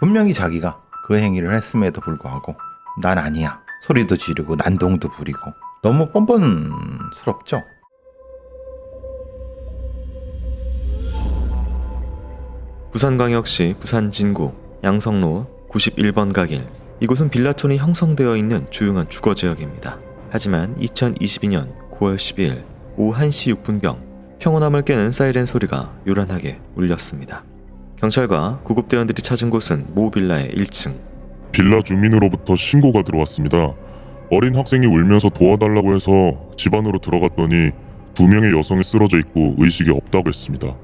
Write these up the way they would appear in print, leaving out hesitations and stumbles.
분명히 자기가 그 행위를 했음에도 불구하고 난 아니야 소리도 지르고 난동도 부리고 너무 뻔뻔스럽죠. 부산광역시 부산진구 양성로 91번 가길. 이곳은 빌라촌이 형성되어 있는 조용한 주거지역입니다. 하지만 2022년 9월 12일 오후 1시 6분경 평온함을 깨는 사이렌 소리가 요란하게 울렸습니다. 경찰과 구급대원들이 찾은 곳은 모 빌라의 1층. 빌라 주민으로부터 신고가 들어왔습니다. 어린 학생이 울면서 도와달라고 해서 집 안으로 들어갔더니 2명의 여성이 쓰러져 있고 의식이 없다고 했습니다.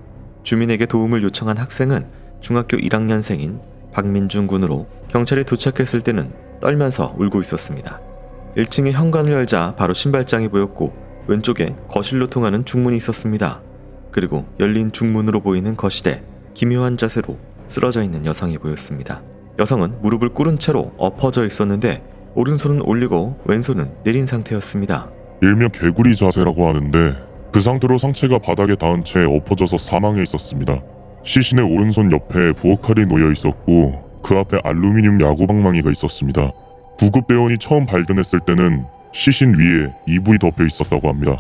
주민에게 도움을 요청한 학생은 중학교 1학년생인 박민준 군으로 경찰이 도착했을 때는 떨면서 울고 있었습니다. 1층의 현관을 열자 바로 신발장이 보였고 왼쪽에 거실로 통하는 중문이 있었습니다. 그리고 열린 중문으로 보이는 거실에 기묘한 자세로 쓰러져 있는 여성이 보였습니다. 여성은 무릎을 꿇은 채로 엎어져 있었는데 오른손은 올리고 왼손은 내린 상태였습니다. 일명 개구리 자세라고 하는데 그 상태로 상체가 바닥에 닿은 채 엎어져서 사망해 있었습니다. 시신의 오른손 옆에 부엌칼이 놓여 있었고 그 앞에 알루미늄 야구방망이가 있었습니다. 구급대원이 처음 발견했을 때는 시신 위에 이불이 덮여 있었다고 합니다.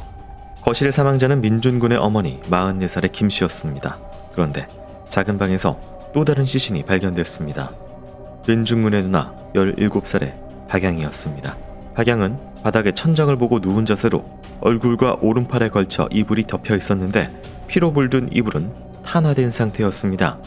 거실의 사망자는 민준 군의 어머니 44살의 김 씨였습니다. 그런데 작은 방에서 또 다른 시신이 발견됐습니다. 민준 군의 누나 17살의 박양이었습니다. 박양은 바닥에 천장을 보고 누운 자세로 얼굴과 오른팔에 걸쳐 이불이 덮여 있었는데 피로 물든 이불은 탄화된 상태였습니다.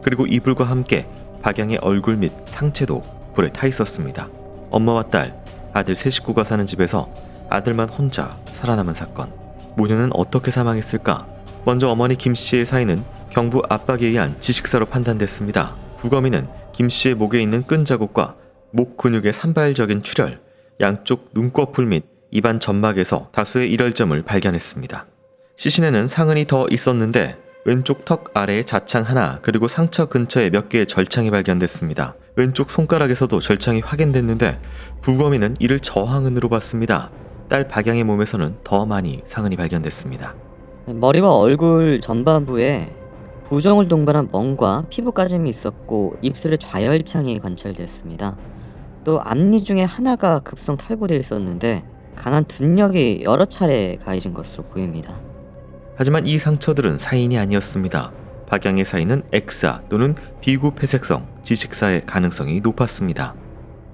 그리고 이불과 함께 박양의 얼굴 및 상체도 불에 타 있었습니다. 엄마와 딸, 아들 세 식구가 사는 집에서 아들만 혼자 살아남은 사건. 모녀는 어떻게 사망했을까? 먼저 어머니 김 씨의 사인은 경부 압박에 의한 지식사로 판단됐습니다. 부검인은 김 씨의 목에 있는 끈 자국과 목 근육의 산발적인 출혈, 양쪽 눈꺼풀 및 입안 점막에서 다수의 일혈점을 발견했습니다. 시신에는 상흔이 더 있었는데 왼쪽 턱 아래에 자창 하나 그리고 상처 근처에 몇 개의 절창이 발견됐습니다. 왼쪽 손가락에서도 절창이 확인됐는데 부검인은 이를 저항은으로 봤습니다. 딸 박양의 몸에서는 더 많이 상흔이 발견됐습니다. 머리와 얼굴 전반부에 부종을 동반한 멍과 피부 까짐이 있었고 입술에 좌열창이 관찰됐습니다. 또 앞니 중에 하나가 급성 탈구되어 있었는데 강한 둔력이 여러 차례 가해진 것으로 보입니다. 하지만 이 상처들은 사인이 아니었습니다. 박양의 사인은 X사 또는 비구폐색성 지식사의 가능성이 높았습니다.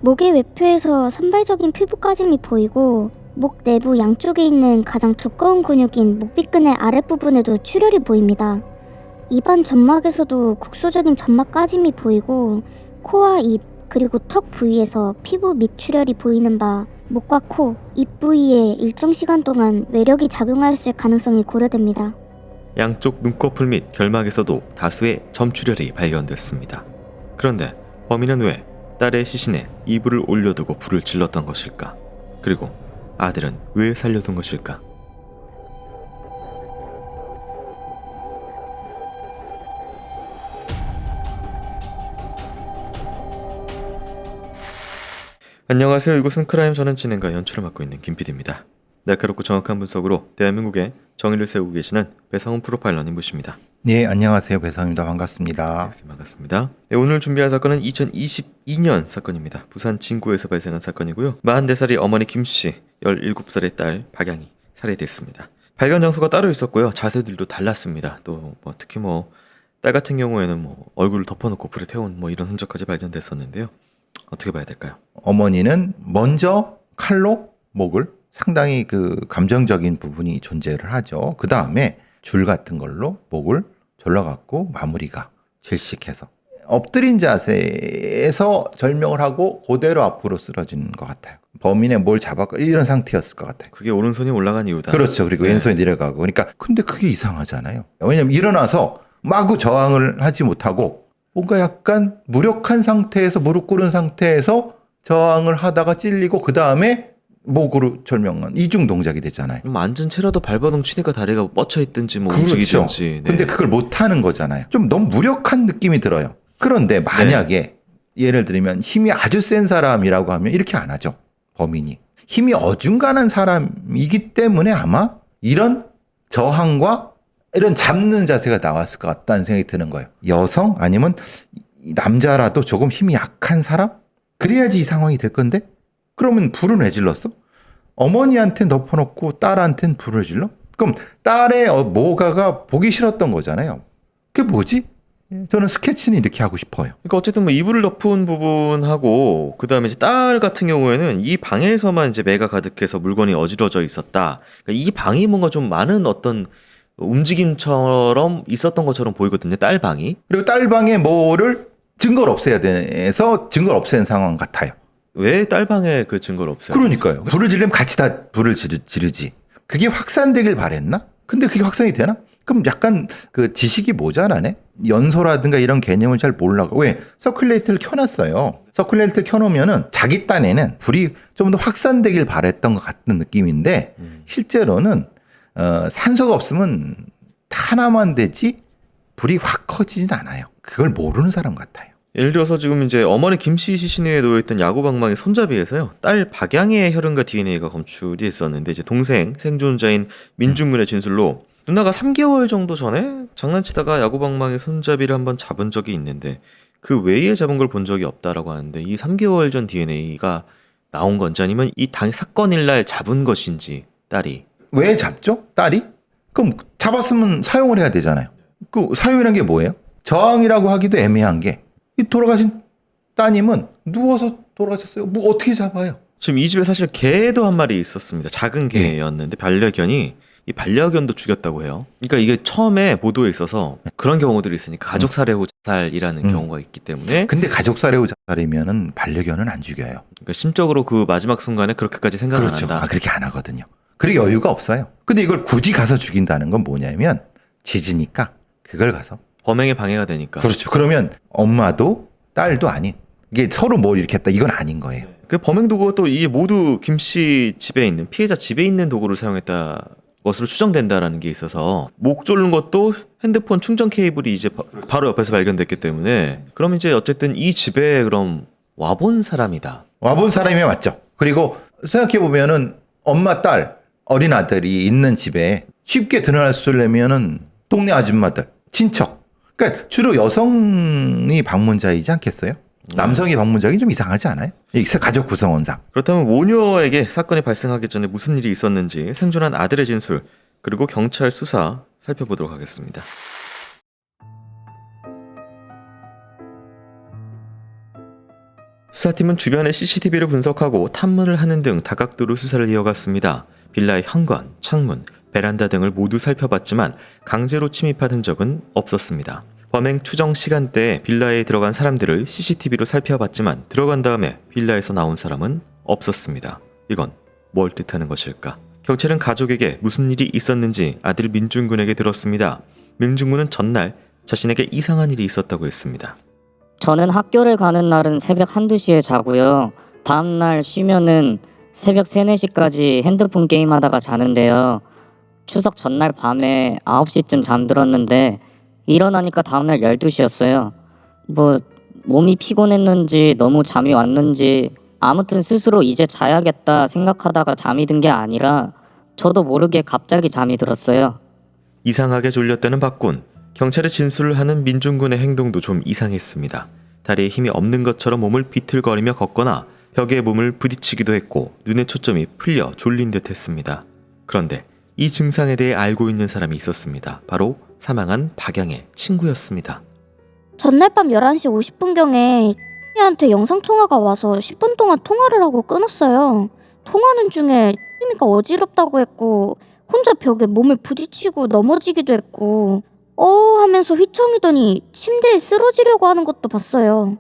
목의 외표에서 산발적인 피부 까짐이 보이고 목 내부 양쪽에 있는 가장 두꺼운 근육인 목비근의 아랫부분에도 출혈이 보입니다. 입안 점막에서도 국소적인 점막 까짐이 보이고 코와 입 그리고 턱 부위에서 피부 밑 출혈이 보이는 바 목과 코, 입 부위에 일정 시간 동안 외력이 작용하였을 가능성이 고려됩니다. 양쪽 눈꺼풀 및 결막에서도 다수의 점출혈이 발견됐습니다. 그런데 범인은 왜 딸의 시신에 이불을 올려두고 불을 질렀던 것일까? 그리고 아들은 왜 살려둔 것일까? 안녕하세요. 이곳은 크라임 전원 진행과 연출을 맡고 있는 김PD입니다. 날카롭고 정확한 분석으로 대한민국의 정의를 세우고 계시는 배상훈 프로파일러님 모십니다. 네, 안녕하세요. 배상입니다. 반갑습니다. 네, 반갑습니다. 네, 오늘 준비한 사건은 2022년 사건입니다. 부산 진구에서 발생한 사건이고요. 44살의 어머니 김씨, 17살의 딸 박양이 살해됐습니다. 발견 장소가 따로 있었고요. 자세들도 달랐습니다. 또 특히 딸 같은 경우에는 얼굴을 덮어놓고 불에 태운 이런 흔적까지 발견됐었는데요. 어떻게 봐야 될까요? 어머니는 먼저 칼로 목을 상당히 감정적인 부분이 존재를 하죠. 그 다음에 줄 같은 걸로 목을 졸라갖고 마무리가 질식해서 엎드린 자세에서 절명을 하고 그대로 앞으로 쓰러지는 것 같아요. 범인의 뭘 잡았고 이런 상태였을 것 같아요. 그게 오른손이 올라간 이유다. 그렇죠. 그리고 왼손이 내려가고. 그러니까 근데 그게 이상하잖아요. 왜냐면 일어나서 마구 저항을 하지 못하고 뭔가 약간 무력한 상태에서 무릎 꿇은 상태에서 저항을 하다가 찔리고 그 다음에 목으로 절명한 이중 동작이 됐잖아요. 앉은 채라도 발버둥 치니까 다리가 뻗쳐 있든지 그렇죠. 움직이든지. 네. 근데 그걸 못하는 거잖아요. 좀 너무 무력한 느낌이 들어요. 그런데 만약에 예를 들면 힘이 아주 센 사람이라고 하면 이렇게 안 하죠. 범인이. 힘이 어중간한 사람이기 때문에 아마 이런 저항과 이런 잡는 자세가 나왔을 것 같다는 생각이 드는 거예요. 여성 아니면 이 남자라도 조금 힘이 약한 사람? 그래야지 이 상황이 될 건데? 그러면 불은 왜 질렀어? 어머니한테 덮어놓고 딸한테는 불을 질러? 그럼 딸의 뭐가가 보기 싫었던 거잖아요. 그게 뭐지? 저는 스케치는 이렇게 하고 싶어요. 그러니까 어쨌든 뭐 이불을 덮은 부분하고 그다음에 이제 딸 같은 경우에는 이 방에서만 이제 매가 가득해서 물건이 어지러져 있었다. 그러니까 이 방이 뭔가 좀 많은 어떤 움직임처럼 있었던 것처럼 보이거든요. 딸 방이. 그리고 딸 방에 뭐를 증거를 없애야 돼서 증거를 없앤 상황 같아요. 왜 딸 방에 그 증거를 없애요? 그러니까요. 불을 지르면 같이 다 불을 지르지. 그게 확산되길 바랬나? 근데 그게 확산이 되나? 그럼 약간 그 지식이 모자라네? 연소라든가 이런 개념을 잘 몰라가. 왜? 서큘레이터를 켜놨어요. 서큘레이터 켜놓으면은 자기 딴에는 불이 좀 더 확산되길 바랬던 것 같은 느낌인데 실제로는 산소가 없으면 탄화만 되지 불이 확 커지진 않아요. 그걸 모르는 사람 같아요. 예를 들어서 지금 이제 어머니 김씨 시신에 놓여있던 야구방망이 손잡이에서요. 딸 박양의 혈흔과 DNA가 검출이 됐었는데 이제 동생 생존자인 민중군의 진술로 누나가 3개월 정도 전에 장난치다가 야구방망이 손잡이를 한번 잡은 적이 있는데 그 외에 잡은 걸 본 적이 없다라고 하는데 이 3개월 전 DNA가 나온 건지 아니면 이 당 사건일 날 잡은 것인지 딸이 왜 잡죠? 딸이? 그럼 잡았으면 사용을 해야 되잖아요. 그 사용이란 게 뭐예요? 저항이라고 하기도 애매한 게 이 돌아가신 따님은 누워서 돌아가셨어요. 뭐 어떻게 잡아요? 지금 이 집에 사실 개도 한 마리 있었습니다. 작은 개였는데 반려견이 이 반려견도 죽였다고 해요. 그러니까 이게 처음에 보도에 있어서 그런 경우들이 있으니까 가족 살해 후 자살이라는 경우가 있기 때문에 근데 가족 살해 후 자살이면은 반려견은 안 죽여요. 그러니까 심적으로 그 마지막 순간에 그렇게까지 생각 안 그렇죠. 한다. 그렇게 안 하거든요. 그리고 여유가 없어요. 근데 이걸 굳이 가서 죽인다는 건 뭐냐면 지지니까 그걸 가서. 범행에 방해가 되니까. 그렇죠. 그러면 엄마도 딸도 아닌 이게 서로 뭘 이렇게 했다 이건 아닌 거예요. 그 범행 도구가 또 이게 모두 김 씨 집에 있는 피해자 집에 있는 도구를 사용했다 것으로 추정된다라는 게 있어서 목 조른 것도 핸드폰 충전 케이블이 이제 바로 옆에서 발견됐기 때문에 그럼 이제 어쨌든 이 집에 그럼 와본 사람이다. 와본 사람이 맞죠. 그리고 생각해 보면은 엄마 딸 어린 아들이 있는 집에 쉽게 드러날 수 있려면은 동네 아줌마들 친척 그러니까 주로 여성이 방문자이지 않겠어요? 남성이 방문자기 좀 이상하지 않아요? 이 가족 구성원상. 그렇다면 모녀에게 사건이 발생하기 전에 무슨 일이 있었는지 생존한 아들의 진술 그리고 경찰 수사 살펴보도록 하겠습니다. 수사팀은 주변의 CCTV를 분석하고 탐문을 하는 등 다각도로 수사를 이어갔습니다. 빌라의 현관, 창문, 베란다 등을 모두 살펴봤지만 강제로 침입한 흔적은 없었습니다. 범행 추정 시간대에 빌라에 들어간 사람들을 CCTV로 살펴봤지만 들어간 다음에 빌라에서 나온 사람은 없었습니다. 이건 뭘 뜻하는 것일까? 경찰은 가족에게 무슨 일이 있었는지 아들 민중군에게 들었습니다. 민중군은 전날 자신에게 이상한 일이 있었다고 했습니다. 저는 학교를 가는 날은 새벽 1, 2시에 자고요. 다음날 쉬면은 새벽 3, 4시까지 핸드폰 게임하다가 자는데요. 추석 전날 밤에 9시쯤 잠들었는데 일어나니까 다음날 12시였어요. 뭐 몸이 피곤했는지 너무 잠이 왔는지 아무튼 스스로 이제 자야겠다 생각하다가 잠이 든 게 아니라 저도 모르게 갑자기 잠이 들었어요. 이상하게 졸렸다는 박군. 경찰의 진술을 하는 민중군의 행동도 좀 이상했습니다. 다리에 힘이 없는 것처럼 몸을 비틀거리며 걷거나 벽에 몸을 부딪히기도 했고 눈의 초점이 풀려 졸린 듯 했습니다. 그런데 이 증상에 대해 알고 있는 사람이 있었습니다. 바로 사망한 박양의 친구였습니다. 전날 밤 11시 50분경에 한테 영상통화가 와서 10분 동안 통화를 하고 끊었어요. 통화는 중에 희미가 어지럽다고 했고 혼자 벽에 몸을 부딪히고 넘어지기도 했고 하면서 휘청이더니 침대에 쓰러지려고 하는 것도 봤어요.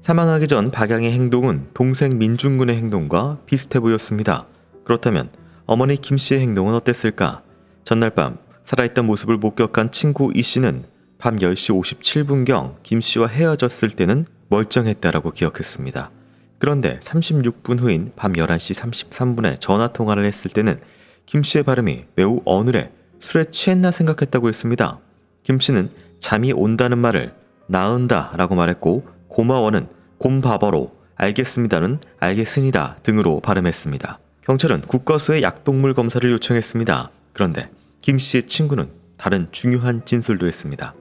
사망하기 전 박양의 행동은 동생 민중군의 행동과 비슷해 보였습니다. 그렇다면 어머니 김 씨의 행동은 어땠을까? 전날 밤 살아있던 모습을 목격한 친구 이 씨는 밤 10시 57분경 김 씨와 헤어졌을 때는 멀쩡했다라고 기억했습니다. 그런데 36분 후인 밤 11시 33분에 전화통화를 했을 때는 김 씨의 발음이 매우 어눌해 술에 취했나 생각했다고 했습니다. 김 씨는 잠이 온다는 말을 나은다 라고 말했고 고마워는 곰바버로 알겠습니다는 알겠습니다 등으로 발음했습니다. 경찰은 국과수의 약동물 검사를 요청했습니다. 그런데 김 씨의 친구는 다른 중요한 진술도 했습니다.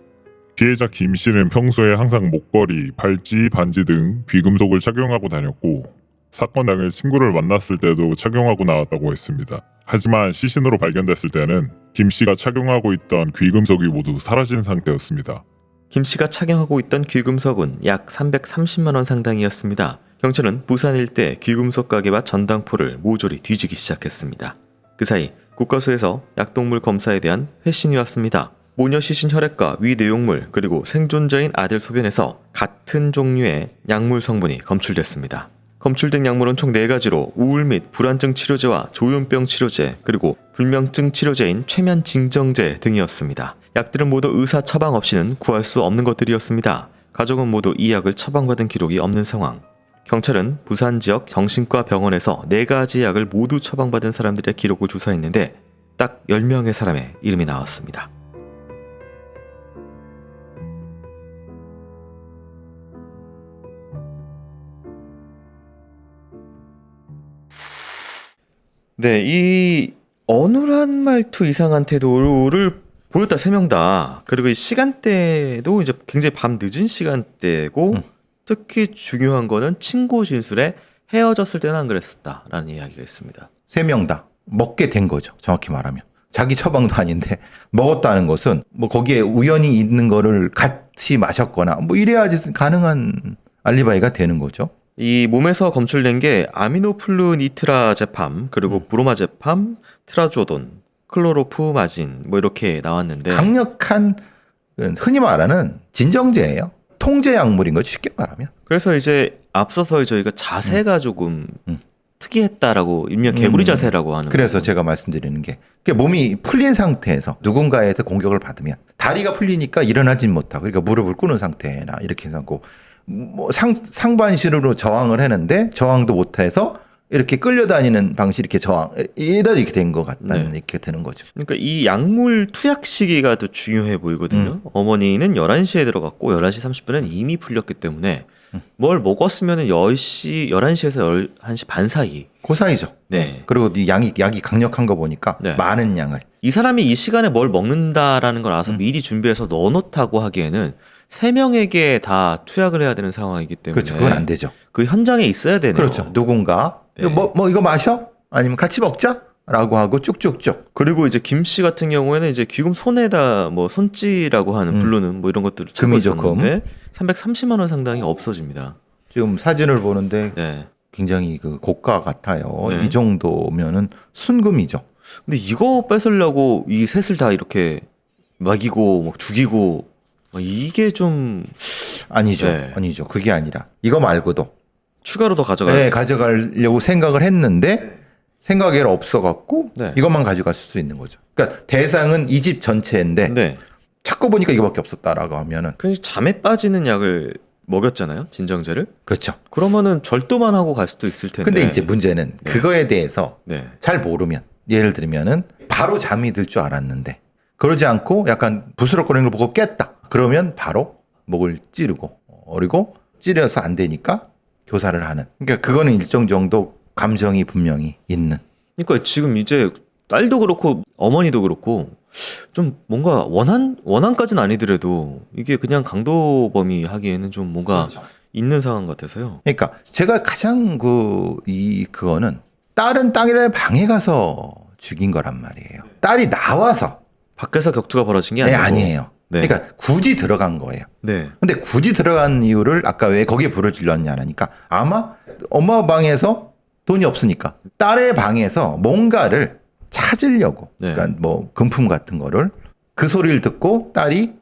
피해자 김 씨는 평소에 항상 목걸이, 팔찌, 반지 등 귀금속을 착용하고 다녔고 사건 당일 친구를 만났을 때도 착용하고 나왔다고 했습니다. 하지만 시신으로 발견됐을 때는 김 씨가 착용하고 있던 귀금속이 모두 사라진 상태였습니다. 김 씨가 착용하고 있던 귀금속은 약 330만 원 상당이었습니다. 경찰은 부산 일대 귀금속 가게와 전당포를 모조리 뒤지기 시작했습니다. 그 사이 국과수에서 약동물 검사에 대한 회신이 왔습니다. 모녀 시신 혈액과 위 내용물 그리고 생존자인 아들 소변에서 같은 종류의 약물 성분이 검출됐습니다. 검출된 약물은 총 4가지로 우울 및 불안증 치료제와 조현병 치료제 그리고 불면증 치료제인 최면 진정제 등이었습니다. 약들은 모두 의사 처방 없이는 구할 수 없는 것들이었습니다. 가족은 모두 이 약을 처방받은 기록이 없는 상황. 경찰은 부산 지역 정신과 병원에서 4가지 약을 모두 처방받은 사람들의 기록을 조사했는데 딱 10명의 사람의 이름이 나왔습니다. 네, 이 어눌한 말투 이상한 태도를 보였다 3명 다. 그리고 이 시간대도 이제 굉장히 밤 늦은 시간대고 특히 중요한 거는 친구 진술에 헤어졌을 때는 안 그랬었다라는 이야기가 있습니다. 3명 다 먹게 된 거죠. 정확히 말하면. 자기 처방도 아닌데 먹었다는 것은 뭐 거기에 우연히 있는 거를 같이 마셨거나 뭐 이래야지 가능한 알리바이가 되는 거죠. 이 몸에서 검출된 게 아미노플루니트라제팜 그리고 브로마제팜, 트라조돈, 클로로푸마진 뭐 이렇게 나왔는데 강력한 흔히 말하는 진정제예요. 통제 약물인 거죠. 쉽게 말하면. 그래서 이제 앞서서 저희가 자세가 조금 특이했다라고 일명 개구리 자세라고 하는 그래서 거죠. 제가 말씀드리는 게 몸이 풀린 상태에서 누군가에서 공격을 받으면 다리가 풀리니까 일어나진 못하고 그러니까 무릎을 꿇는 상태나 이렇게 하고 뭐 상반신으로 저항을 했는데 저항도 못해서 이렇게 끌려다니는 방식 이렇게 저항 이렇게 된 것 같다는 이렇게 드는 거죠. 그러니까 이 약물 투약 시기가 더 중요해 보이거든요. 어머니는 11시에 들어갔고 11시 30분엔 이미 풀렸기 때문에 뭘 먹었으면 10시, 11시에서 11시 반 사이. 그 사이죠. 네. 그리고 이 약이 강력한 거 보니까 네. 많은 양을. 이 사람이 이 시간에 뭘 먹는다라는 걸 알아서 미리 준비해서 넣어놓다고 하기에는 3명에게 다 투약을 해야 되는 상황이기 때문에 그렇죠. 그건 안 되죠. 그 현장에 있어야 되네요. 그렇죠. 누군가 네. 뭐 이거 마셔? 아니면 같이 먹자? 라고 하고 쭉쭉쭉. 그리고 이제 김 씨 같은 경우에는 이제 귀금 손에다 뭐 손찌라고 하는 부르는 뭐 이런 것들을 적어 금이죠, 있었는데 330만 원 상당이 없어집니다. 지금 사진을 보는데 네. 굉장히 그 고가 같아요. 네. 이 정도면은 순금이죠. 근데 이거 뺏으려고 이 셋을 다 이렇게 먹이고 뭐 죽이고 이게 좀 아니죠. 네. 아니죠. 그게 아니라 이거 말고도 추가로 더 가져가야 네, 가져가려고 생각을 했는데 생각이 없어갖고 네. 이것만 가져갔을 수 있는 거죠. 그러니까 대상은 이 집 전체인데 네. 찾고 보니까 이거밖에 없었다라고 하면은 그 잠에 빠지는 약을 먹였잖아요. 진정제를. 그렇죠. 그러면은 절도만 하고 갈 수도 있을 텐데. 근데 이제 문제는 네. 그거에 대해서 네. 잘 모르면 예를 들면은 바로 잠이 들 줄 알았는데 그러지 않고 약간 부스럭거리는 걸 보고 깼다. 그러면 바로 목을 찌르고 그리고 찌려서 안 되니까 교사를 하는. 그러니까 그거는 일정 정도 감정이 분명히 있는. 그러니까 지금 이제 딸도 그렇고 어머니도 그렇고 좀 뭔가 원한까지는 아니더라도 이게 그냥 강도범이 하기에는 좀 뭔가 있는 상황 같아서요. 그러니까 제가 가장 그거는 딸은 딸의 방에 가서 죽인 거란 말이에요. 딸이 나와서 밖에서 격투가 벌어진 게 네, 아니고. 아니에요. 네. 그러니까 굳이 들어간 거예요. 네. 근데 굳이 들어간 이유를 아까 왜 거기에 불을 질렀냐니까 아마 엄마 방에서 돈이 없으니까 딸의 방에서 뭔가를 찾으려고 네. 그러니까 뭐 금품 같은 거를 그 소리를 듣고 딸이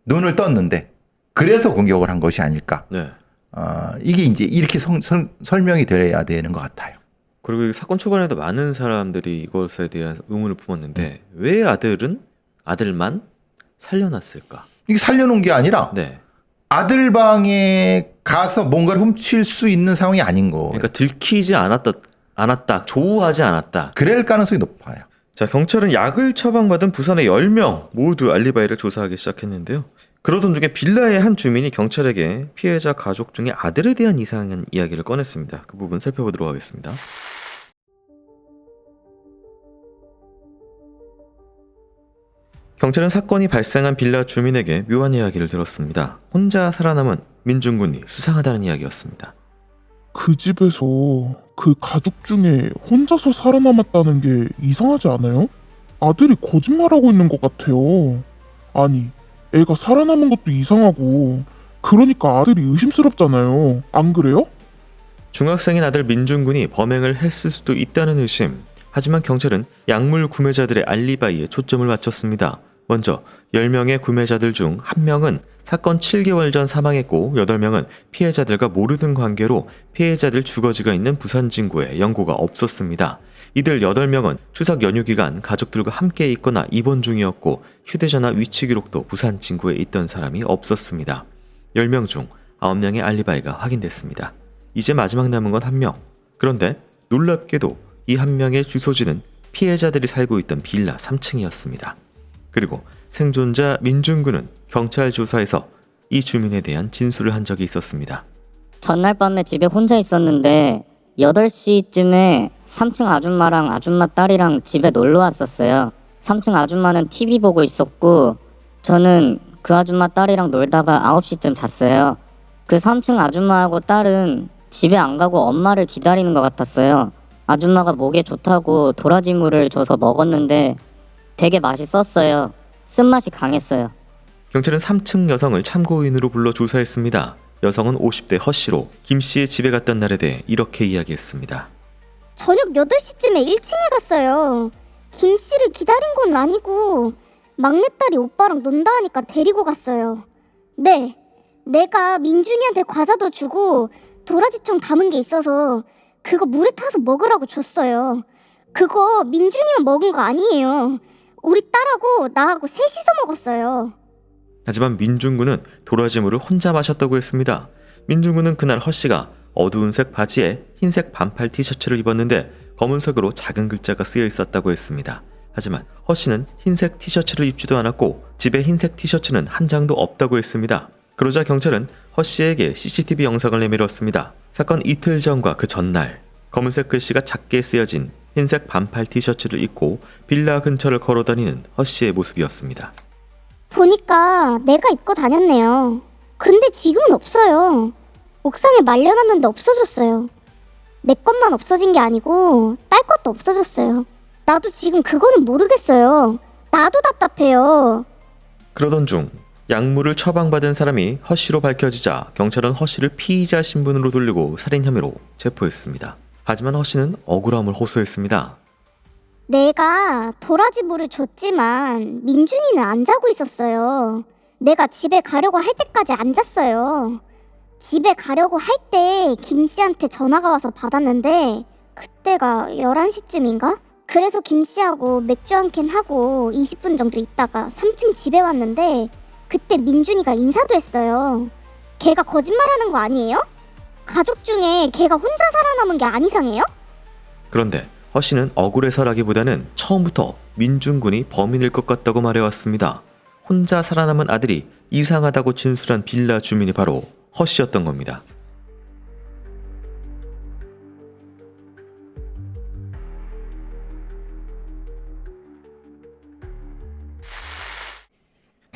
눈을 떴는데 그래서 공격을 한 것이 아닐까. 네. 이게 이제 이렇게 설명이 돼야 되는 것 같아요. 그리고 이 사건 초반에도 많은 사람들이 이것에 대한 의문을 품었는데 왜 아들만 살려놨을까? 이게 살려놓은 게 아니라 네. 아들 방에 가서 뭔가를 훔칠 수 있는 상황이 아닌 거예요. 그러니까 들키지 않았다, 조우하지 않았다. 그럴 가능성이 높아요. 자, 경찰은 약을 처방받은 부산의 10명 모두 알리바이를 조사하기 시작했는데요. 그러던 중에 빌라의 한 주민이 경찰에게 피해자 가족 중에 아들에 대한 이상한 이야기를 꺼냈습니다. 그 부분 살펴보도록 하겠습니다. 경찰은 사건이 발생한 빌라 주민에게 묘한 이야기를 들었습니다. 혼자 살아남은 민준군이 수상하다는 이야기였습니다. 그 집에서 그 가족 중에 혼자서 살아남았다는 게 이상하지 않아요? 아들이 거짓말하고 있는 것 같아요. 아니, 애가 살아남은 것도 이상하고, 그러니까 아들이 의심스럽잖아요. 안 그래요? 중학생인 아들 민준군이 범행을 했을 수도 있다는 의심. 하지만 경찰은 약물 구매자들의 알리바이에 초점을 맞췄습니다. 먼저 10명의 구매자들 중 1명은 사건 7개월 전 사망했고 8명은 피해자들과 모르는 관계로 피해자들 주거지가 있는 부산 진구에 연고가 없었습니다. 이들 8명은 추석 연휴 기간 가족들과 함께 있거나 입원 중이었고 휴대전화 위치 기록도 부산 진구에 있던 사람이 없었습니다. 10명 중 9명의 알리바이가 확인됐습니다. 이제 마지막 남은 건 1명. 그런데 놀랍게도 이 1명의 주소지는 피해자들이 살고 있던 빌라 3층이었습니다. 그리고 생존자 민준군은 경찰 조사에서 이 주민에 대한 진술을 한 적이 있었습니다. 전날 밤에 집에 혼자 있었는데 8시쯤에 3층 아줌마랑 아줌마 딸이랑 집에 놀러 왔었어요. 3층 아줌마는 TV 보고 있었고 저는 그 아줌마 딸이랑 놀다가 9시쯤 잤어요. 그 3층 아줌마하고 딸은 집에 안 가고 엄마를 기다리는 것 같았어요. 아줌마가 목에 좋다고 도라지물을 줘서 먹었는데 되게 맛있었어요. 쓴맛이 강했어요. 경찰은 3층 여성을 참고인으로 불러 조사했습니다. 여성은 50대 허씨로 김 씨의 집에 갔던 날에 대해 이렇게 이야기했습니다. 저녁 8시쯤에 1층에 갔어요. 김 씨를 기다린 건 아니고 막내딸이 오빠랑 논다 하니까 데리고 갔어요. 네, 내가 민준이한테 과자도 주고 도라지청 담은 게 있어서 그거 물에 타서 먹으라고 줬어요. 그거 민준이만 먹은 거 아니에요. 우리 딸하고 나하고 셋이서 먹었어요. 하지만 민준군은 도라지물을 혼자 마셨다고 했습니다. 민준군은 그날 허씨가 어두운 색 바지에 흰색 반팔 티셔츠를 입었는데 검은색으로 작은 글자가 쓰여 있었다고 했습니다. 하지만 허씨는 흰색 티셔츠를 입지도 않았고 집에 흰색 티셔츠는 한 장도 없다고 했습니다. 그러자 경찰은 허씨에게 CCTV 영상을 내밀었습니다. 사건 이틀 전과 그 전날 검은색 글씨가 작게 쓰여진 흰색 반팔 티셔츠를 입고 빌라 근처를 걸어다니는 허씨의 모습이었습니다. 보니까 내가 입고 다녔네요. 근데 지금은 없어요. 옥상에 말려놨는데 없어졌어요. 내 것만 없어진 게 아니고 딸 것도 없어졌어요. 나도 지금 그거는 모르겠어요. 나도 답답해요. 그러던 중 약물을 처방받은 사람이 허씨로 밝혀지자 경찰은 허씨를 피의자 신분으로 돌리고 살인 혐의로 체포했습니다. 하지만 허씨는 억울함을 호소했습니다. 내가 도라지 물을 줬지만 민준이는 안 자고 있었어요. 내가 집에 가려고 할 때까지 안 잤어요. 집에 가려고 할 때 김씨한테 전화가 와서 받았는데 그때가 11시쯤인가? 그래서 김씨하고 맥주 한 캔 하고 20분 정도 있다가 3층 집에 왔는데 그때 민준이가 인사도 했어요. 걔가 거짓말하는 거 아니에요? 가족 중에 걔가 혼자 살아남은 게 안 이상해요? 그런데 허씨는 억울해서라기보다는 처음부터 민준군이 범인일 것 같다고 말해왔습니다. 혼자 살아남은 아들이 이상하다고 진술한 빌라 주민이 바로 허씨였던 겁니다.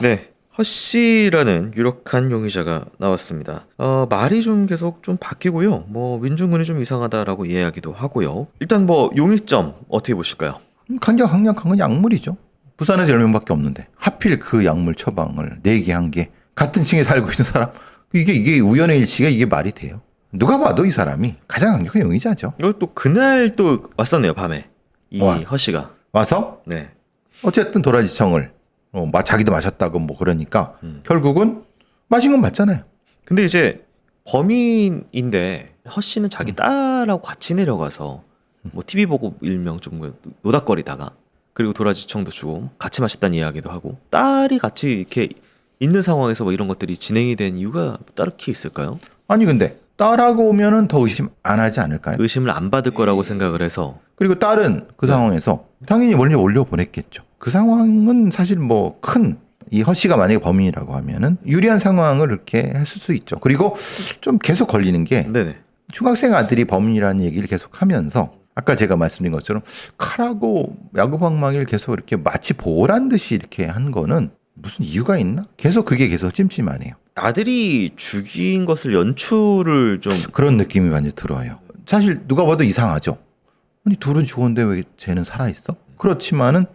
네, 허씨라는 유력한 용의자가 나왔습니다. 말이 좀 계속 좀 바뀌고요. 민준군이 좀 이상하다라고 이야기도 하고요. 일단 용의점 어떻게 보실까요? 강력한 건 약물이죠. 부산에서 10명밖에 없는데 하필 그 약물 처방을 내게 한 게 같은 층에 살고 있는 사람. 이게 우연의 일치가 이게 말이 돼요. 누가 봐도 이 사람이 가장 강력한 용의자죠. 이거 또 그날 또 왔었네요, 밤에. 이 와. 허씨가. 와서 네. 어쨌든 도라지청을 자기도 마셨다고 그러니까 결국은 마신 건 맞잖아요. 근데 이제 범인인데 허씨는 자기 딸하고 같이 내려가서 TV 보고 일명 좀 노닥거리다가 그리고 도라지청도 주고 같이 마셨다는 이야기도 하고 딸이 같이 이렇게 있는 상황에서 이런 것들이 진행이 된 이유가 딱히 있을까요? 아니 근데 딸하고 오면은 더 의심 안 하지 않을까요? 의심을 안 받을 거라고 생각을 해서 그리고 딸은 그 상황에서 당연히 멀리 올려보냈겠죠. 그 상황은 사실 큰 이 허씨가 만약에 범인이라고 하면은 유리한 상황을 이렇게 했을 수 있죠. 그리고 좀 계속 걸리는 게 네네. 중학생 아들이 범인이라는 얘기를 계속 하면서 아까 제가 말씀드린 것처럼 칼하고 야구방망이를 계속 이렇게 마치 보란 듯이 이렇게 한 거는 무슨 이유가 있나? 계속 그게 계속 찜찜하네요. 아들이 죽인 것을 연출을 좀 그런 느낌이 완전 들어요. 사실 누가 봐도 이상하죠. 아니 둘은 죽었는데 왜 쟤는 살아있어? 그렇지만은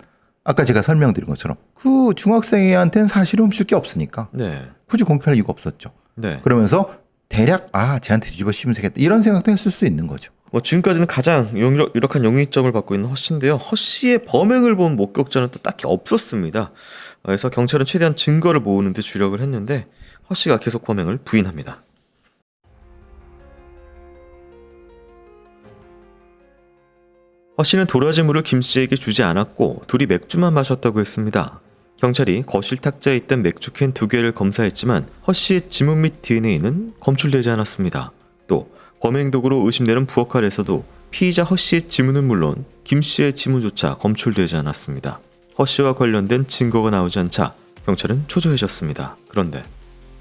아까 제가 설명드린 것처럼 그 중학생한테는 사실은 훔칠 게 없으니까 네. 굳이 공개할 이유가 없었죠. 네. 그러면서 대략 쟤한테 뒤집어 씌우면 되겠다 이런 생각도 했을 수 있는 거죠. 뭐 지금까지는 가장 유력한 용의점을 받고 있는 허 씨인데요. 허 씨의 범행을 본 목격자는 또 딱히 없었습니다. 그래서 경찰은 최대한 증거를 모으는 데 주력을 했는데 허 씨가 계속 범행을 부인합니다. 허 씨는 도라지물을 김 씨에게 주지 않았고 둘이 맥주만 마셨다고 했습니다. 경찰이 거실 탁자에 있던 맥주 캔 2개를 검사했지만 허 씨의 지문 및 DNA는 검출되지 않았습니다. 또 범행 도구로 의심되는 부엌칼에서도 피의자 허 씨의 지문은 물론 김 씨의 지문조차 검출되지 않았습니다. 허 씨와 관련된 증거가 나오지 않자 경찰은 초조해졌습니다. 그런데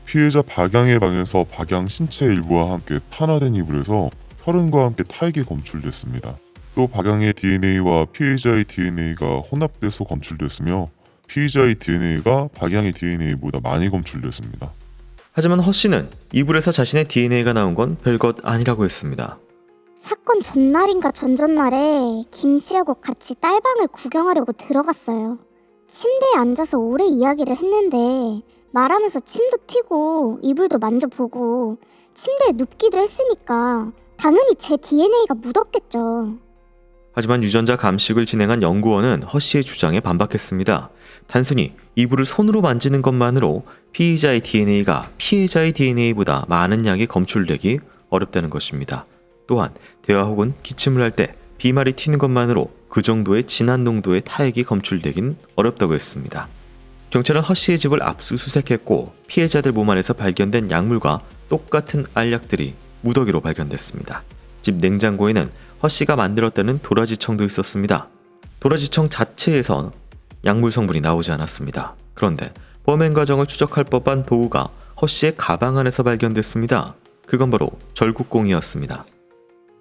피해자 박양의 방에서 박양 신체 일부와 함께 탄화된 이불에서 혈흔과 함께 타액이 검출됐습니다. 또 박양의 DNA와 피해자의 DNA가 혼합돼서 검출됐으며 피의자의 DNA가 박양의 DNA보다 많이 검출됐습니다. 하지만 허 씨는 이불에서 자신의 DNA가 나온 건 별것 아니라고 했습니다. 사건 전날인가 전전날에 김 씨하고 같이 딸방을 구경하려고 들어갔어요. 침대에 앉아서 오래 이야기를 했는데 말하면서 침도 튀고 이불도 만져보고 침대에 눕기도 했으니까 당연히 제 DNA가 묻었겠죠. 하지만 유전자 감식을 진행한 연구원은 허 씨의 주장에 반박했습니다. 단순히 이불을 손으로 만지는 것만으로 피의자의 DNA가 피해자의 DNA보다 많은 양이 검출되기 어렵다는 것입니다. 또한 대화 혹은 기침을 할 때 비말이 튀는 것만으로 그 정도의 진한 농도의 타액이 검출되긴 어렵다고 했습니다. 경찰은 허 씨의 집을 압수수색했고 피해자들 몸 안에서 발견된 약물과 똑같은 알약들이 무더기로 발견됐습니다. 집 냉장고에는 허 씨가 만들었다는 도라지청도 있었습니다. 도라지청 자체에선 약물 성분이 나오지 않았습니다. 그런데 범행 과정을 추적할 법한 도구가 허 씨의 가방 안에서 발견됐습니다. 그건 바로 절구공이었습니다.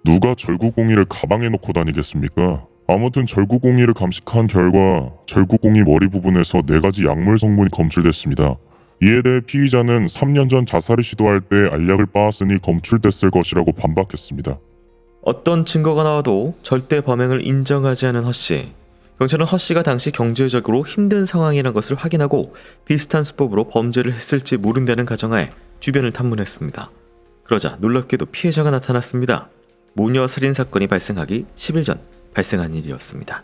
누가 절구공이를 가방에 넣고 다니겠습니까? 아무튼 절구공이를 감식한 결과 절구공이 머리 부분에서 4가지 약물 성분이 검출됐습니다. 이에 대해 피의자는 3년 전 자살을 시도할 때 알약을 빻았으니 검출됐을 것이라고 반박했습니다. 어떤 증거가 나와도 절대 범행을 인정하지 않은 허 씨. 경찰은 허 씨가 당시 경제적으로 힘든 상황이라는 것을 확인하고 비슷한 수법으로 범죄를 했을지 모른다는 가정하에 주변을 탐문했습니다. 그러자 놀랍게도 피해자가 나타났습니다. 모녀 살인 사건이 발생하기 10일 전 발생한 일이었습니다.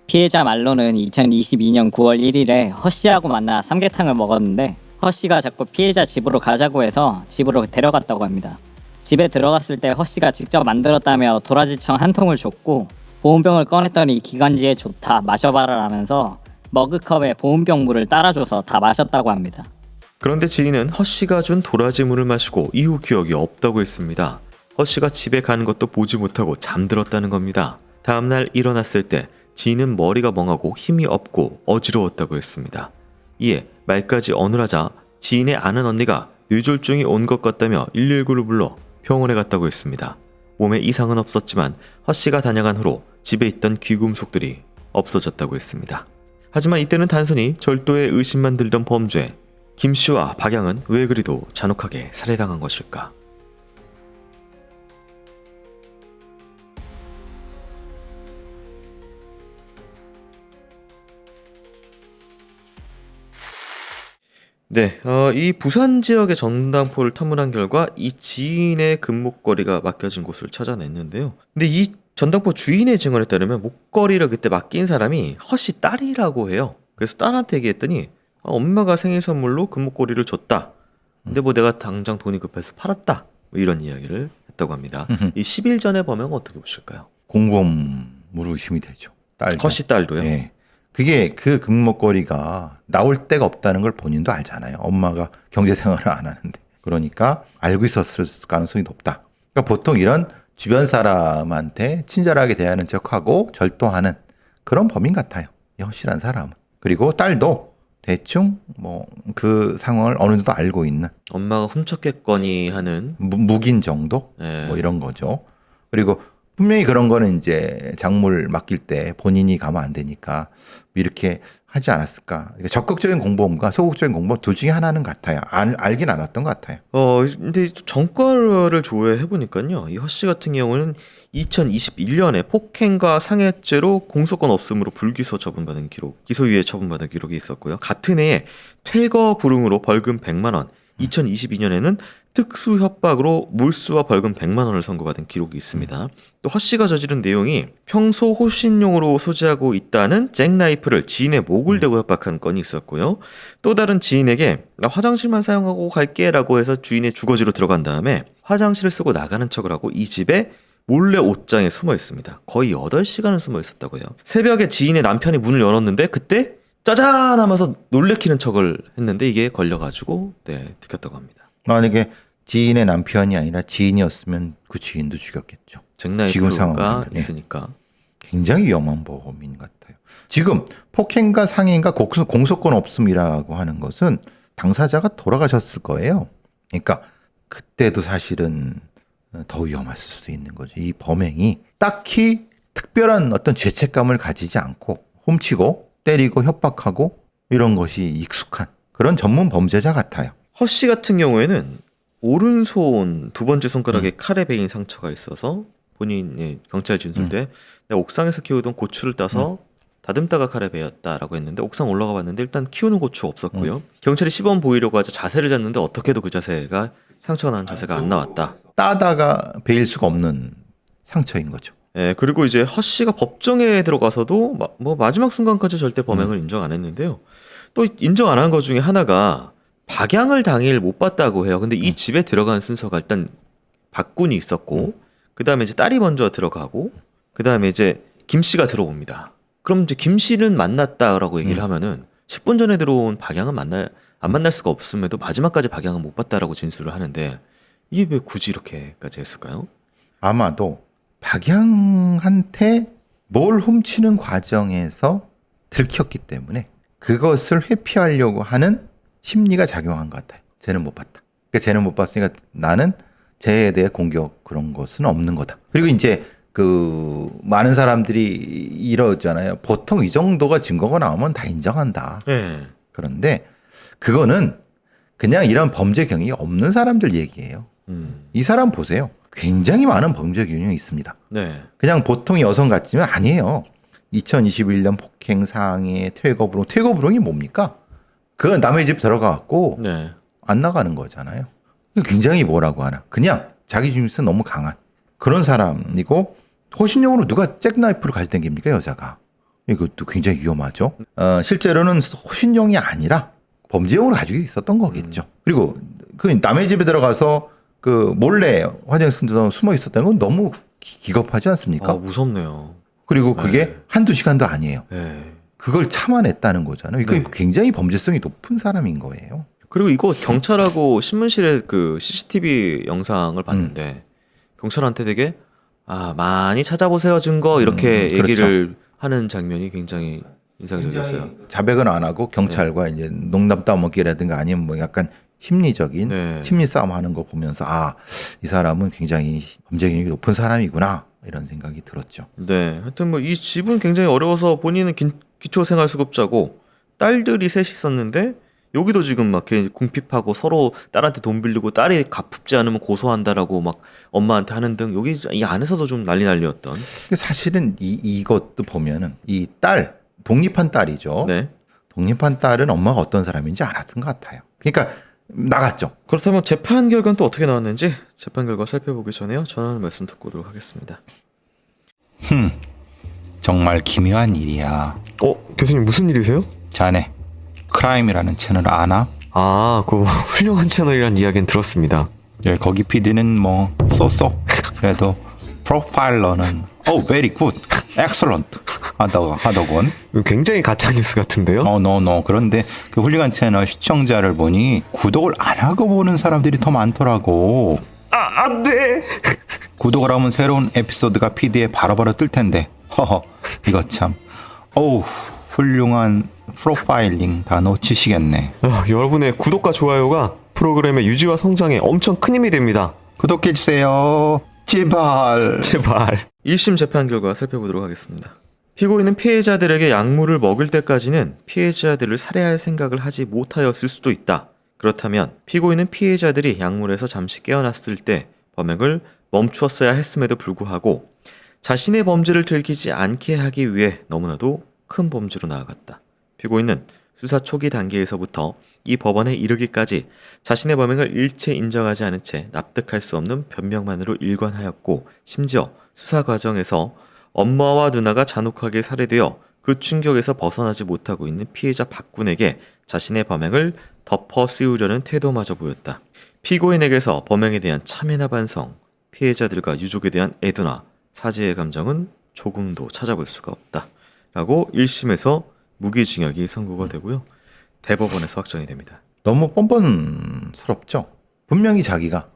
피해자 말로는 2022년 9월 1일에 허 씨하고 만나 삼계탕을 먹었는데 허 씨가 자꾸 피해자 집으로 가자고 해서 집으로 데려갔다고 합니다. 집에 들어갔을 때 허 씨가 직접 만들었다며 도라지청 한 통을 줬고 보온병을 꺼냈더니 기관지에 좋다 마셔봐라 라면서 머그컵에 보온병 물을 따라줘서 다 마셨다고 합니다. 그런데 지인은 허 씨가 준 도라지물을 마시고 이후 기억이 없다고 했습니다. 허 씨가 집에 가는 것도 보지 못하고 잠들었다는 겁니다. 다음날 일어났을 때 지인은 머리가 멍하고 힘이 없고 어지러웠다고 했습니다. 이에 말까지 어눌하자 지인의 아는 언니가 뇌졸중이 온 것 같다며 119를 불러 병원에 갔다고 했습니다. 몸에 이상은 없었지만 허 씨가 다녀간 후로 집에 있던 귀금속들이 없어졌다고 했습니다. 하지만 이때는 단순히 절도의 의심만 들던 범죄. 김 씨와 박양은 왜 그리도 잔혹하게 살해당한 것일까? 네, 이 부산 지역의 전당포를 탐문한 결과 이 지인의 금목걸이가 맡겨진 곳을 찾아냈는데요. 근데 이 전당포 주인의 증언에 따르면 목걸이를 그때 맡긴 사람이 허 씨 딸이라고 해요. 그래서 딸한테 얘기했더니 엄마가 생일 선물로 금목걸이를 줬다. 근데 뭐 내가 당장 돈이 급해서 팔았다. 뭐 이런 이야기를 했다고 합니다. 이 10일 전의 범행은 어떻게 보실까요? 공범으로 의심이 되죠. 딸도. 허 씨 딸도요? 예. 그게 그 금목걸이가 나올 데가 없다는 걸 본인도 알잖아요. 엄마가 경제생활을 안 하는데. 그러니까 알고 있었을 가능성이 높다. 그러니까 보통 이런 주변 사람한테 친절하게 대하는 척하고 절도하는 그런 범인 같아요. 이 허씨란 사람은. 그리고 딸도 대충 뭐 그 상황을 어느 정도 알고 있는 엄마가 훔쳤겠거니 하는 묵인 정도? 예. 뭐 이런 거죠. 그리고 분명히 그런 거는 이제 작물 맡길 때 본인이 가면 안 되니까 이렇게 하지 않았을까. 그러니까 적극적인 공범과 소극적인 공범 둘 중에 하나는 같아요. 알긴 알았던 것 같아요. 근데 전과를 조회해 보니까요. 이 허씨 같은 경우는 2021년에 폭행과 상해죄로 공소권 없음으로 불기소 처분받은 기록, 기소유예 처분받은 기록이 있었고요. 같은 해에 퇴거 불응으로 벌금 100만 원, 2022년에는 특수 협박으로 몰수와 벌금 100만 원을 선고받은 기록이 있습니다. 또 허 씨가 저지른 내용이 평소 호신용으로 소지하고 있다는 잭나이프를 지인의 목을 대고 협박한 건이 있었고요. 또 다른 지인에게 나 화장실만 사용하고 갈게라고 해서 주인의 주거지로 들어간 다음에 화장실을 쓰고 나가는 척을 하고 이 집에 몰래 옷장에 숨어 있습니다. 거의 8시간을 숨어 있었다고요. 새벽에 지인의 남편이 문을 열었는데 그때 짜잔 하면서 놀래키는 척을 했는데 이게 걸려가지고 들켰다고 합니다. 만약에 지인의 남편이 아니라 지인이었으면 그 지인도 죽였겠죠. 지금 잭나이프가 상황은, 있으니까. 굉장히 위험한 범인 같아요. 지금 폭행과 상해인가 공소권 없음이라고 하는 것은 당사자가 돌아가셨을 거예요. 그러니까 그때도 사실은 더 위험했을 수도 있는 거죠. 이 범행이 딱히 특별한 어떤 죄책감을 가지지 않고 훔치고 때리고 협박하고 이런 것이 익숙한 그런 전문 범죄자 같아요. 허 씨 같은 경우에는 오른손 두 번째 손가락에 칼에 베인 상처가 있어서 본인의 경찰 진술대 내가 옥상에서 키우던 고추를 따서 다듬다가 칼에 베였다라고 했는데 옥상 올라가 봤는데 일단 키우는 고추 없었고요. 경찰이 시범 보이려고 하자 자세를 잡는데 어떻게도 그 자세가 상처가 나는 자세가 안 나왔다. 따다가 베일 수가 없는 상처인 거죠. 예, 그리고 이제 허 씨가 법정에 들어가서도 뭐 마지막 순간까지 절대 범행을 인정 안 했는데요. 또 인정 안 한 것 중에 하나가 박양을 당일 못 봤다고 해요. 근데 이 집에 들어간 순서가 일단 박군이 있었고 그 다음에 이제 딸이 먼저 들어가고 그 다음에 이제 김 씨가 들어옵니다. 그럼 이제 김 씨는 만났다라고 얘기를 하면은 10분 전에 들어온 박양은 안 만날 수가 없음에도 마지막까지 박양은 못 봤다라고 진술을 하는데 이게 왜 굳이 이렇게까지 했을까요? 아마도 박양한테 뭘 훔치는 과정에서 들켰기 때문에 그것을 회피하려고 하는 심리가 작용한 것 같아요. 쟤는 못 봤다. 그러니까 쟤는 못 봤으니까 나는 쟤에 대해 공격 그런 것은 없는 거다. 그리고 이제 그 많은 사람들이 이러잖아요. 보통 이 정도가 증거가 나오면 다 인정한다. 네. 그런데 그거는 그냥 이런 범죄 경력이 없는 사람들 얘기예요. 이 사람 보세요. 굉장히 많은 범죄 경력이 있습니다. 네. 그냥 보통 여성 같지만 아니에요. 2021년 폭행 상해 퇴거 불응. 퇴거 불응이 뭡니까? 그건 남의 집 들어가갖고 네. 안 나가는 거잖아요. 굉장히 뭐라고 하나. 그냥 자기 중심성 너무 강한 그런 사람이고 호신용으로 누가 잭나이프를 가지고 댕깁니까 여자가. 이것도 굉장히 위험하죠. 실제로는 호신용이 아니라 범죄용으로 가지고 있었던 거겠죠. 그리고 그 남의 집에 들어가서 그 몰래 화장실에 숨어 있었다는 건 너무 기겁하지 않습니까? 무섭네요. 그리고 그게 네. 한두 시간도 아니에요. 네. 그걸 참아냈다는 거잖아요. 이거 네. 굉장히 범죄성이 높은 사람인 거예요. 그리고 이거 경찰하고 신문실에 그 CCTV 영상을 봤는데 경찰한테 되게 많이 찾아보세요 증거 이렇게 얘기를 하는 장면이 굉장히 인상적이었어요. 자백은 안 하고 경찰과 이제 농담 따먹기라든가 아니면 뭐 약간 심리적인 네. 심리 싸움 하는 거 보면서 이 사람은 굉장히 범죄 경력이 높은 사람이구나 이런 생각이 들었죠. 네, 하여튼 뭐 이 집은 굉장히 어려워서 본인은 기초생활수급자고 딸들이 셋이 있었는데 여기도 지금 막 이렇게 궁핍하고 서로 딸한테 돈 빌리고 딸이 갚지 않으면 고소한다라고 막 엄마한테 하는 등 여기 이 안에서도 좀 난리였던. 사실은 이것도 보면은 이 딸 독립한 딸이죠. 네. 독립한 딸은 엄마가 어떤 사람인지 알았던 것 같아요. 그러니까 나갔죠. 그렇다면 재판 결과는 또 어떻게 나왔는지 재판 결과 살펴보기 전에요. 전하는 말씀 듣고 오도록 하겠습니다. 정말 기묘한 일이야. 교수님 무슨 일이세요? 자네 크라임이라는 채널 아나? 그 훌륭한 채널이라는 이야기는 들었습니다. 예, 거기 PD는 뭐 쏘쏘. 그래도 프로파일러는 very good, excellent 하더군. 굉장히 가짜 뉴스 같은데요? no. 그런데 그 훌륭한 채널 시청자를 보니 구독을 안 하고 보는 사람들이 더 많더라고. 안 돼. 구독을 하면 새로운 에피소드가 PD에 바로바로 뜰 텐데. 이거 참. 훌륭한 프로파일링 다 놓치시겠네. 여러분의 구독과 좋아요가 프로그램의 유지와 성장에 엄청 큰 힘이 됩니다. 구독해주세요. 제발. 제발. 1심 재판 결과 살펴보도록 하겠습니다. 피고인은 피해자들에게 약물을 먹일 때까지는 피해자들을 살해할 생각을 하지 못하였을 수도 있다. 그렇다면 피고인은 피해자들이 약물에서 잠시 깨어났을 때 범행을 멈추었어야 했음에도 불구하고 자신의 범죄를 들키지 않게 하기 위해 너무나도 큰 범죄로 나아갔다. 피고인은 수사 초기 단계에서부터 이 법원에 이르기까지 자신의 범행을 일체 인정하지 않은 채 납득할 수 없는 변명만으로 일관하였고, 심지어 수사 과정에서 엄마와 누나가 잔혹하게 살해되어 그 충격에서 벗어나지 못하고 있는 피해자 박군에게 자신의 범행을 덮어 씌우려는 태도마저 보였다. 피고인에게서 범행에 대한 참회나 반성, 피해자들과 유족에 대한 애도나 사죄의 감정은 조금도 찾아볼 수가 없다. 라고 1심에서 무기징역이 선고가 되고요. 대법원에서 확정이 됩니다. 너무 뻔뻔스럽죠. 분명히 자기가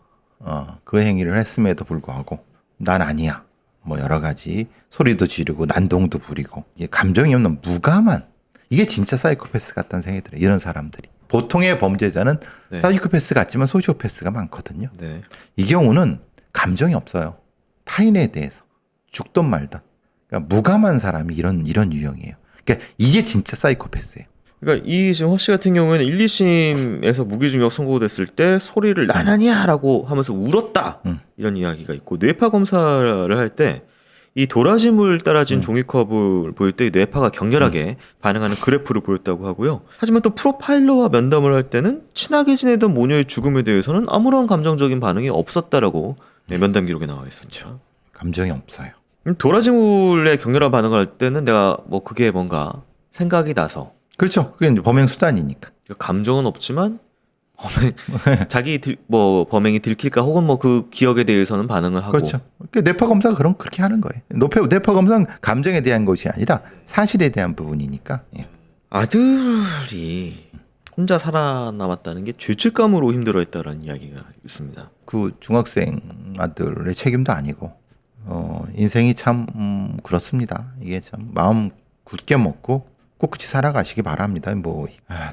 그 행위를 했음에도 불구하고 난 아니야. 뭐 여러 가지 소리도 지르고 난동도 부리고, 이게 감정이 없는 무감한, 이게 진짜 사이코패스 같다는 생각이 들어요. 이런 사람들이. 보통의 범죄자는 네. 사이코패스 같지만 소시오패스가 많거든요. 네. 이 경우는 감정이 없어요. 타인에 대해서 죽든 말든. 그러니까 무감한 사람이 이런 유형이에요. 그러니까 이게 진짜 사이코패스예요. 그러니까 이 지금 허 씨 같은 경우에는 1, 2심에서 무기징역 선고됐을 때 소리를 난 아니야라고 하면서 울었다. 이런 이야기가 있고, 뇌파 검사를 할 때 이 도라지물 따라진 종이컵을 보일 때 뇌파가 격렬하게 반응하는 그래프를 보였다고 하고요. 하지만 또 프로파일러와 면담을 할 때는 친하게 지내던 모녀의 죽음에 대해서는 아무런 감정적인 반응이 없었다라고 면담 기록에 나와 있습니다. 감정이 없어요. 도라지물에 격렬한 반응을 할 때는 내가 뭐 그게 뭔가 생각이 나서, 그렇죠. 그게 이제 범행 수단이니까. 감정은 없지만 자기 범행이 들킬까 혹은 뭐 그 기억에 대해서는 반응을 하고. 그렇죠. 뇌파 검사가 그렇게 하는 거예요. 뇌파 검사는 감정에 대한 것이 아니라 사실에 대한 부분이니까. 예. 아들이 혼자 살아남았다는 게 죄책감으로 힘들어했다라는 이야기가 있습니다. 그 중학생 아들의 책임도 아니고 인생이 참 그렇습니다. 이게 참 마음 굳게 먹고 꿋꿋이 살아가시기 바랍니다.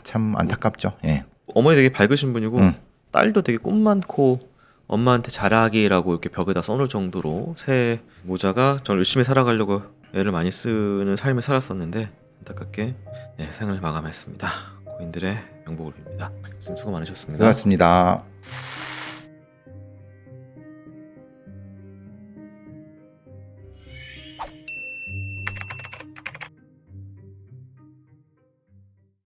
참 안타깝죠. 예. 어머니 되게 밝으신 분이고 딸도 되게 꿈 많고 엄마한테 잘하기라고 이렇게 벽에다 써놓을 정도로 새 모자가 저는 열심히 살아가려고 애를 많이 쓰는 삶을 살았었는데 안타깝게 생을 마감했습니다. 고인들의 명복을 빕니다. 수고 많으셨습니다. 고맙습니다.